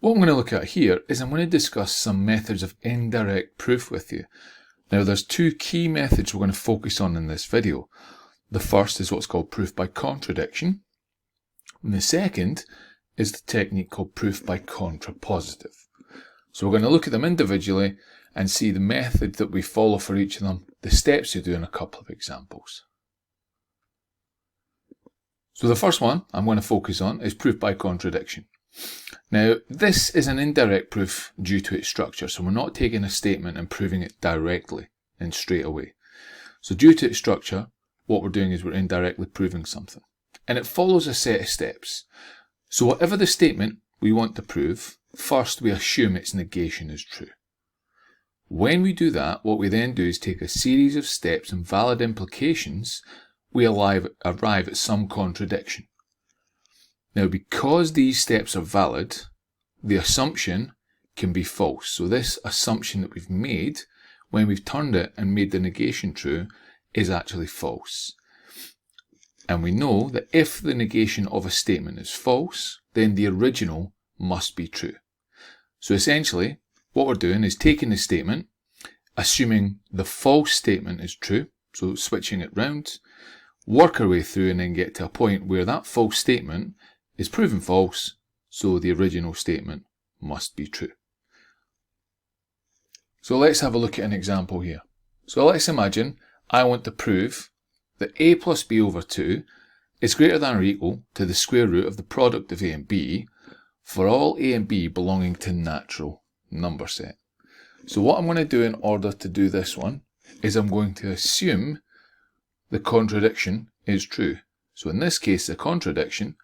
What I'm going to look at here is I'm going to discuss some methods of indirect proof with you. Now there's two key methods we're going to focus on in this video. The first is what's called proof by contradiction, and the second is the technique called proof by contrapositive. So we're going to look at them individually and see the method that we follow for each of them, the steps you do, and a couple of examples. So the first one I'm going to focus on is proof by contradiction. Now this is an indirect proof due to its structure, so we're not taking a statement and proving it directly and straight away. So due to its structure, what we're doing is we're indirectly proving something. And it follows a set of steps. So whatever the statement we want to prove, first we assume its negation is true. When we do that, what we then do is take a series of steps and valid implications, we arrive at some contradiction. Now because these steps are valid, the assumption can be false. So this assumption that we've made, when we've turned it and made the negation true, is actually false. And we know that if the negation of a statement is false, then the original must be true. So essentially, what we're doing is taking the statement, assuming the false statement is true, so switching it round, work our way through and then get to a point where that false statement is proven false, so the original statement must be true. So let's have a look at an example here. So let's imagine I want to prove that a plus b over 2 is greater than or equal to the square root of the product of a and b for all a and b belonging to natural number set. So what I'm going to do in order to do this one is I'm going to assume the contradiction is true. So in this case, the contradiction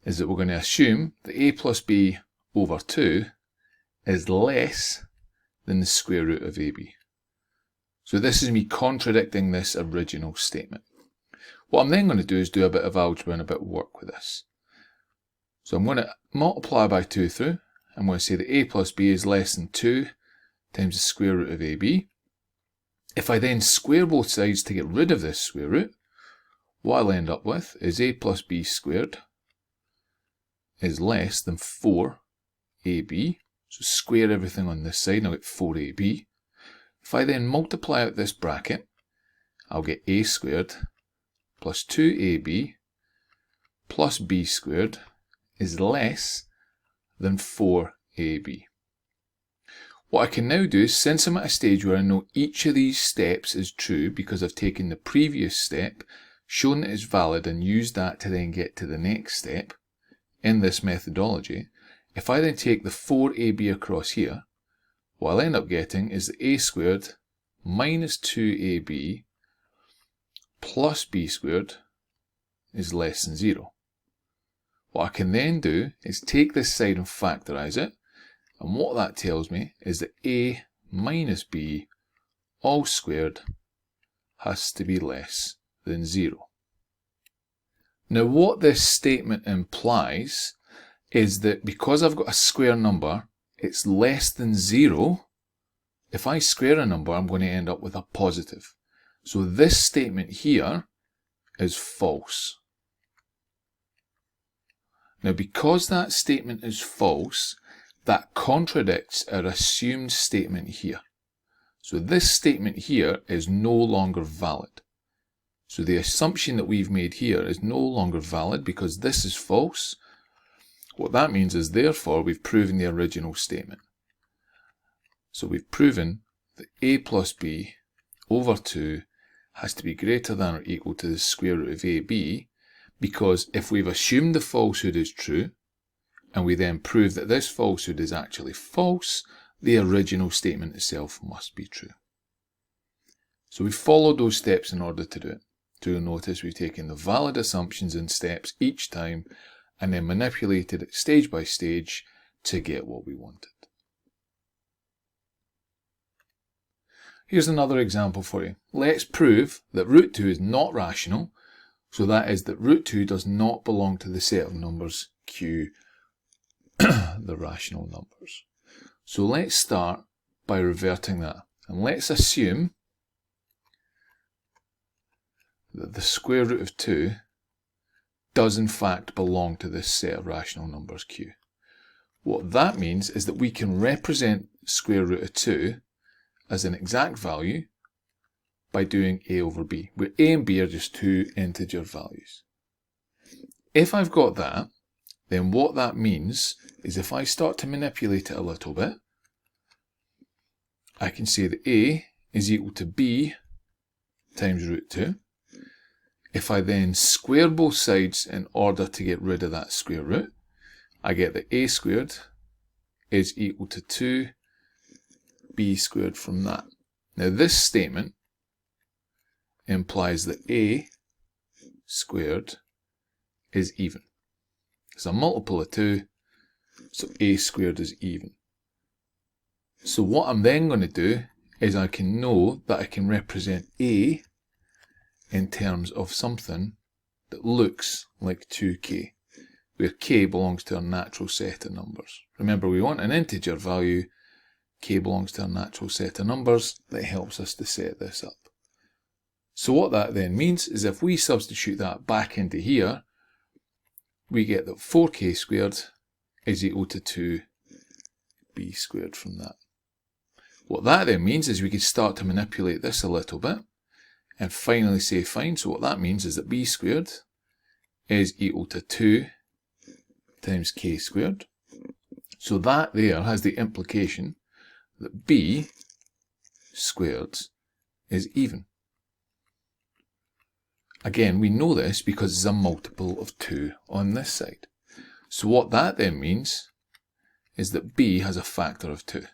is that we're going to assume that a plus b over 2 is less than the square root of ab. So this is me contradicting this original statement. What I'm then going to do is do a bit of algebra and a bit of work with this. So I'm going to multiply by 2 through. I'm going to say that a plus b is less than 2 times the square root of ab. If I then square both sides to get rid of this square root, what I'll end up with is a plus b squared is less than 4ab. So square everything on this side and I'll get 4ab. If I then multiply out this bracket, I'll get a squared plus 2ab plus b squared is less than 4ab. What I can now do is, since I'm at a stage where I know each of these steps is true because I've taken the previous step, shown it is valid and used that to then get to the next step in this methodology, if I then take the 4ab across here, what I'll end up getting is that a squared minus 2ab plus b squared is less than 0. What I can then do is take this side and factorise it, and what that tells me is that a minus b all squared has to be less than 0. Now what this statement implies is that because I've got a square number, it's less than 0. If I square a number, I'm going to end up with a positive. So this statement here is false. Now because that statement is false, that contradicts our assumed statement here. So this statement here is no longer valid. So the assumption that we've made here is no longer valid because this is false. What that means is therefore we've proven the original statement. So we've proven that a plus b over 2 has to be greater than or equal to the square root of ab, because if we've assumed the falsehood is true, and we then prove that this falsehood is actually false, the original statement itself must be true. So we've followed those steps in order to do it. So you'll notice we've taken the valid assumptions and steps each time and then manipulated it stage by stage to get what we wanted. Here's another example for you. Let's prove that root 2 is not rational, so that is that root 2 does not belong to the set of numbers q, the rational numbers. So let's start by reverting that, and let's assume that the square root of 2 does in fact belong to this set of rational numbers q. What that means is that we can represent square root of 2 as an exact value by doing a over b, where a and b are just two integer values. If I've got that, then what that means is if I start to manipulate it a little bit, I can say that a is equal to b times root 2. If I then square both sides in order to get rid of that square root, I get that a squared is equal to 2b squared from that. Now this statement implies that a squared is even. It's a multiple of 2, so a squared is even. So what I'm then going to do is I can know that I can represent a in terms of something that looks like 2k, where k belongs to a natural set of numbers. Remember, we want an integer value. K belongs to a natural set of numbers that helps us to set this up. So what that then means is if we substitute that back into here, we get that 4k squared is equal to 2b squared from that. What that then means is we can start to manipulate this a little bit and finally say fine. So what that means is that b squared is equal to 2 times k squared. So that there has the implication that b squared is even. Again, we know this because it's a multiple of 2 on this side. So what that then means is that b has a factor of 2.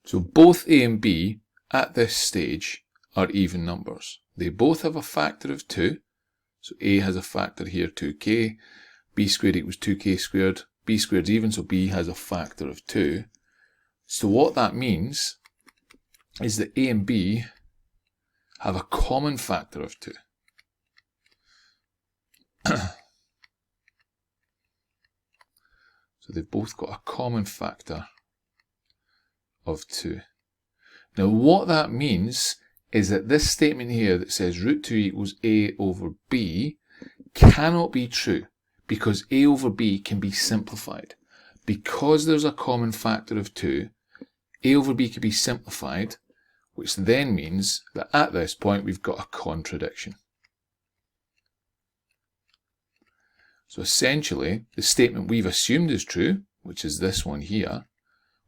So both a and b at this stage are even numbers. They both have a factor of 2. So a has a factor here, 2k. B squared equals 2k squared. B squared is even, so b has a factor of 2. So what that means is that a and b have a common factor of 2. So they've both got a common factor of 2. Now what that means is that this statement here that says root 2 equals a over b cannot be true, because a over b can be simplified. Because there's a common factor of 2, a over b can be simplified, which then means that at this point we've got a contradiction. So essentially, the statement we've assumed is true, which is this one here,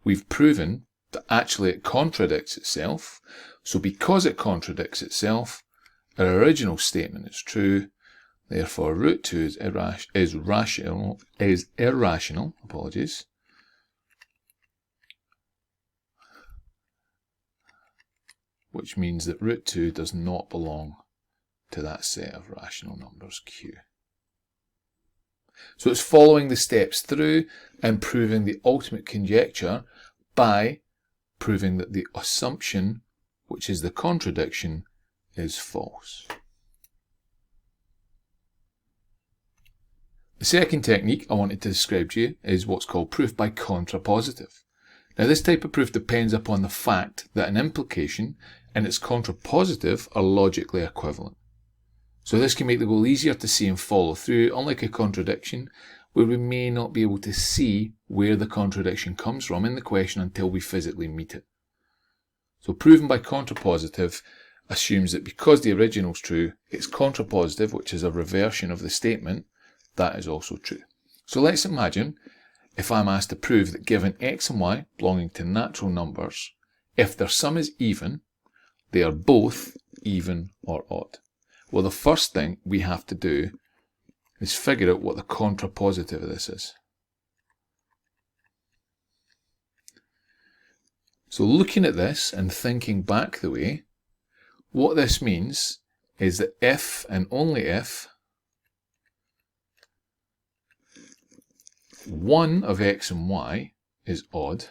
we've proven that actually it contradicts itself. So because it contradicts itself, our original statement is true. Therefore, root 2 is irrational, which means that root 2 does not belong to that set of rational numbers Q. So it's following the steps through and proving the ultimate conjecture by proving that the assumption, which is the contradiction, is false. The second technique I wanted to describe to you is what's called proof by contrapositive. Now this type of proof depends upon the fact that an implication and its contrapositive are logically equivalent. So this can make the goal easier to see and follow through, unlike a contradiction where we may not be able to see where the contradiction comes from in the question until we physically meet it. So proven by contrapositive assumes that because the original is true, its contrapositive, which is a reversion of the statement, that is also true. So let's imagine if I'm asked to prove that given x and y belonging to natural numbers, if their sum is even, they are both even or odd. Well, the first thing we have to do is figure out what the contrapositive of this is. So looking at this and thinking back the way, what this means is that if and only if one of x and y is odd,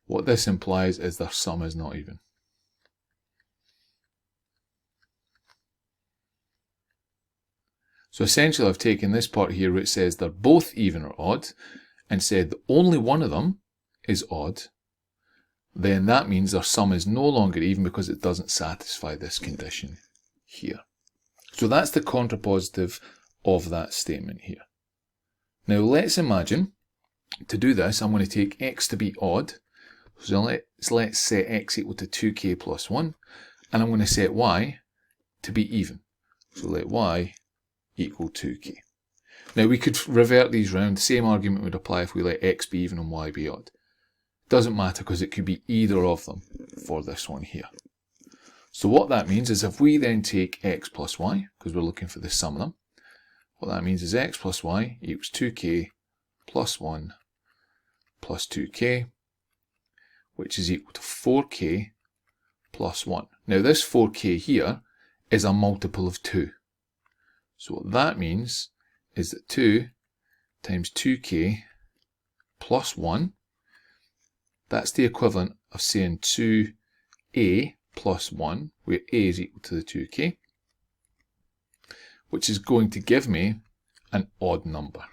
what this implies is their sum is not even. So essentially I've taken this part here where it says they're both even or odd and said that only one of them is odd. Then that means their sum is no longer even because it doesn't satisfy this condition here. So that's the contrapositive of that statement here. Now let's imagine, to do this, I'm going to take x to be odd. So let's set x equal to 2k plus 1, and I'm going to set y to be even. So let y equal 2k. Now we could revert these round. The same argument would apply if we let x be even and y be odd. Doesn't matter because it could be either of them for this one here. So what that means is if we then take x plus y, because we're looking for the sum of them, what that means is x plus y equals 2k plus 1 plus 2k, which is equal to 4k plus 1. Now this 4k here is a multiple of 2. So what that means is that 2 times 2k plus 1, that's the equivalent of saying 2a plus 1, where a is equal to the 2k, which is going to give me an odd number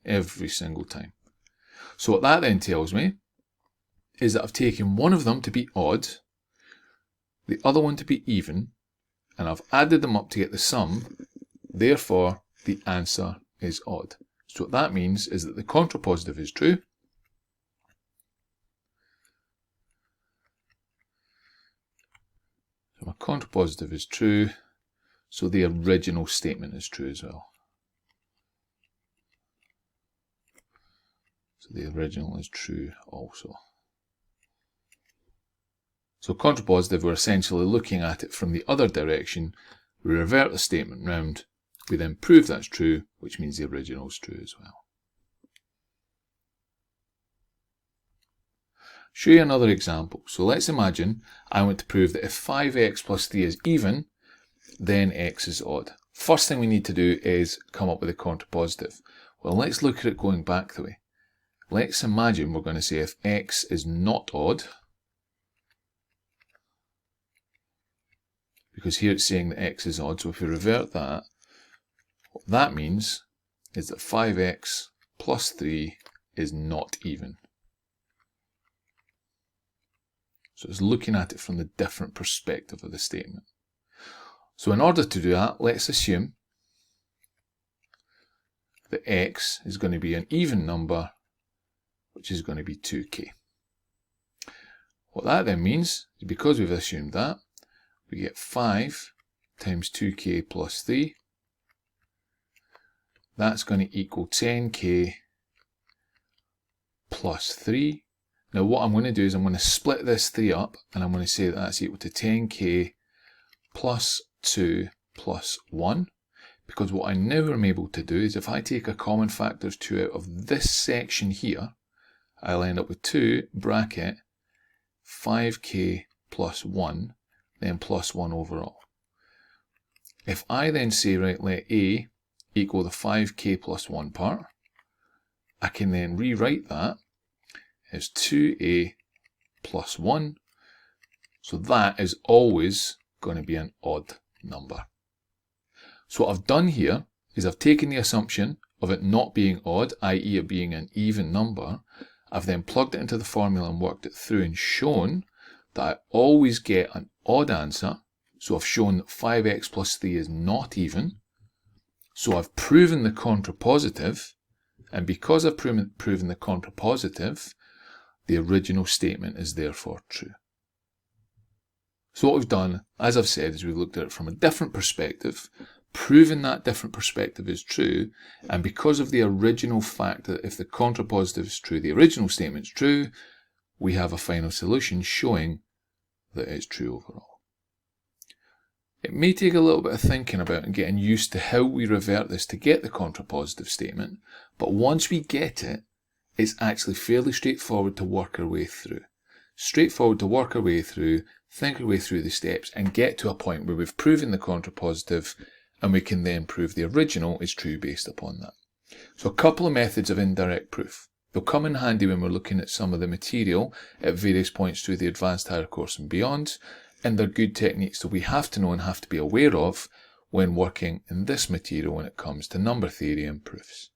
every single time. So what that then tells me is that I've taken one of them to be odd, the other one to be even, and I've added them up to get the sum. Therefore, the answer is odd. So what that means is that the contrapositive is true. So my contrapositive is true, so the original statement is true as well. So the original is true also. So contrapositive, we're essentially looking at it from the other direction. We revert the statement round. We then prove that's true, which means the original is true as well. Show you another example. So let's imagine I want to prove that if 5x plus 3 is even, then x is odd. First thing we need to do is come up with a contrapositive. Well, let's look at it going back the way. Let's imagine we're going to say if x is not odd, because here it's saying that x is odd, so if we revert that, what that means is that 5x plus 3 is not even. So it's looking at it from the different perspective of the statement. So in order to do that, let's assume that x is going to be an even number, which is going to be 2k. What that then means is because we've assumed that, we get 5 times 2k plus 3. That's going to equal 10k plus 3. Now what I'm going to do is I'm going to split this 3 up, and I'm going to say that that's equal to 10k plus 2 plus 1. Because what I now am able to do is if I take a common factors 2 out of this section here, I'll end up with 2 bracket 5k plus 1, then plus 1 overall. If I then say, right, let a equal the 5k plus 1 part, I can then rewrite that as 2a plus 1. So that is always going to be an odd number. So what I've done here is I've taken the assumption of it not being odd, i.e. it being an even number. I've then plugged it into the formula and worked it through and shown that I always get an odd answer. So I've shown that 5x plus 3 is not even. So I've proven the contrapositive, and because I've proven the contrapositive, the original statement is therefore true. So what we've done, as I've said, is we've looked at it from a different perspective, proven that different perspective is true, and because of the original fact that if the contrapositive is true, the original statement is true, we have a final solution showing that it's true overall. It may take a little bit of thinking about and getting used to how we revert this to get the contrapositive statement, but once we get it, it's actually fairly straightforward to work our way through. Straightforward to work our way through, think our way through the steps, and get to a point where we've proven the contrapositive, and we can then prove the original is true based upon that. So a couple of methods of indirect proof. They'll come in handy when we're looking at some of the material at various points through the advanced higher course and beyond, and they're good techniques that we have to know and have to be aware of when working in this material when it comes to number theory and proofs.